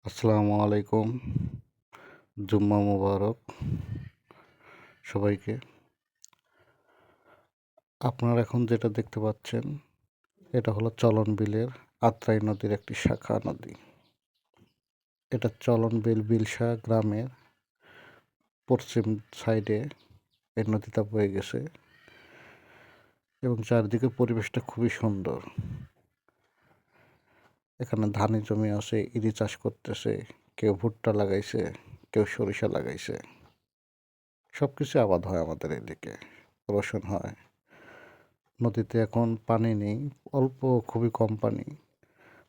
আসসালামু আলাইকুম। জুম্মা মুবারক সবাইকে। আপনারা এখন যেটা দেখতে পাচ্ছেন এটা হলো চলন বিলের আত্রাই নদীর একটি শাখা নদী। এটা চলন বিল বিলসা গ্রামের পশ্চিম সাইডে এই নদীটা বয়ে গেছে এবং চারদিকে পরিবেশটা খুবই সুন্দর। এখানে ধানি জমি আছে, ইরি চাষ করতেছে, কেউ ভুট্টা লাগাইছে, কেউ সরিষা লাগাইছে। সব কিছু আবাদ হয় আমাদের এদিকে, রসুন হয়। নদীতে এখন পানি নেই, অল্প খুবই কম পানি।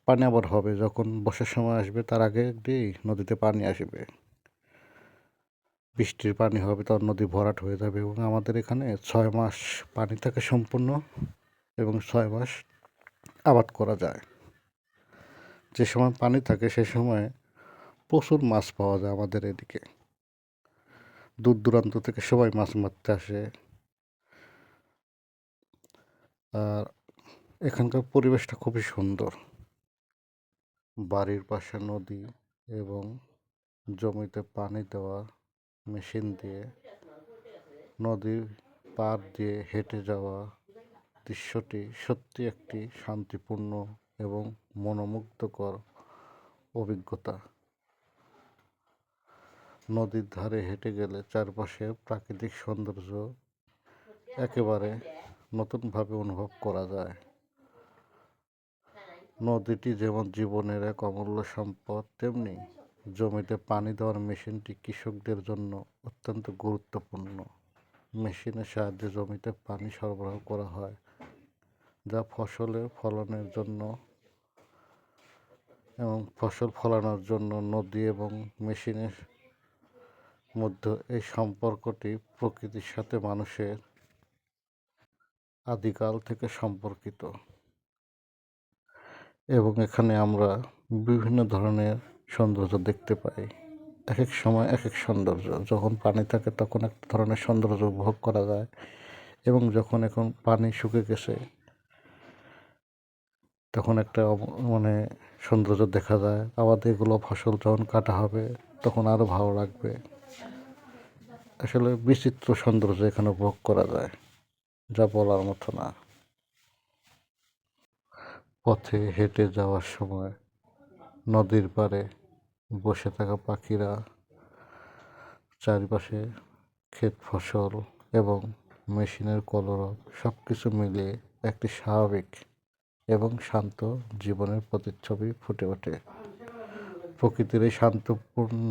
পানি আবার হবে যখন বর্ষার সময় আসবে, তার আগে দিয়েই নদীতে পানি আসবে। বৃষ্টির পানি হবে, তখন নদী ভরাট হয়ে যাবে এবং আমাদের এখানে 6 মাস পানি থাকে সম্পূর্ণ এবং 6 মাস আবাদ করা যায়। যে সময় পানি থাকে সে সময় প্রচুর মাছ পাওয়া যায় আমাদের এদিকে। দূর দূরান্ত থেকে সবাই মাছ মারতে আসে। আর এখানকার পরিবেশটা খুবই সুন্দর। বাড়ির পাশে নদী এবং জমিতে পানি দেওয়া মেশিন দিয়ে নদীর পার দিয়ে হেঁটে যাওয়া দৃশ্যটি সত্যি একটি শান্তিপূর্ণ এবং মনোমুগ্ধকর অভিজ্ঞতা। নদীর ধারে হেঁটে গেলে চারপাশে প্রাকৃতিক সৌন্দর্য একেবারে নতুনভাবে অনুভব করা যায়। নদীটি যেমন জীবনের এক অমূল্য সম্পদ, তেমনি জমিতে পানি দেওয়ার মেশিনটি কৃষকদের জন্য অত্যন্ত গুরুত্বপূর্ণ। মেশিনের সাহায্যে জমিতে পানি সরবরাহ করা হয়, যা ফসলের ফলনের জন্য এবং ফসল ফলানোর জন্য নদী এবং মেশিনের মধ্যে এই সম্পর্কটি প্রকৃতির সাথে মানুষের আদিকাল থেকে সম্পর্কিত। এবং এখানে আমরা বিভিন্ন ধরনের সৌন্দর্য দেখতে পাই। এক এক সময় এক এক সৌন্দর্য। যখন পানি থাকে তখন এক ধরনের সৌন্দর্য উপভোগ করা যায় এবং যখন এখন পানি শুকিয়ে গেছে তখন একটা মানে সৌন্দর্য দেখা যায়। আবার এগুলো ফসল যখন কাটা হবে তখন আরও ভালো লাগবে। আসলে বিচিত্র সৌন্দর্য এখানে উপভোগ করা যায়, যা বলার মতো না। পথে হেঁটে যাওয়ার সময় নদীর পাড়ে বসে থাকা পাখিরা, চারিপাশে ক্ষেত ফসল এবং মেশিনের কলরব সব কিছু মিলিয়ে একটি স্বাভাবিক এবং শান্ত জীবনের প্রতিচ্ছবি ফুটে ওঠে। প্রকৃতির এই শান্তপূর্ণ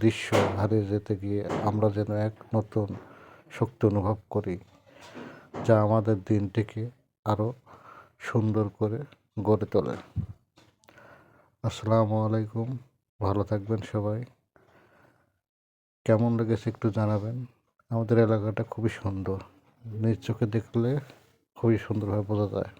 দৃশ্য হারিয়ে যেতে গিয়ে আমরা যেন এক নতুন শক্তি অনুভব করি, যা আমাদের দিনটিকে আরও সুন্দর করে গড়ে তোলে। আসসালামু আলাইকুম, ভালো থাকবেন সবাই। কেমন লেগেছে একটু জানাবেন। আমাদের এলাকাটা খুবই সুন্দর, নিজ চোখে দেখলে খুবই সুন্দরভাবে বোঝা যায়।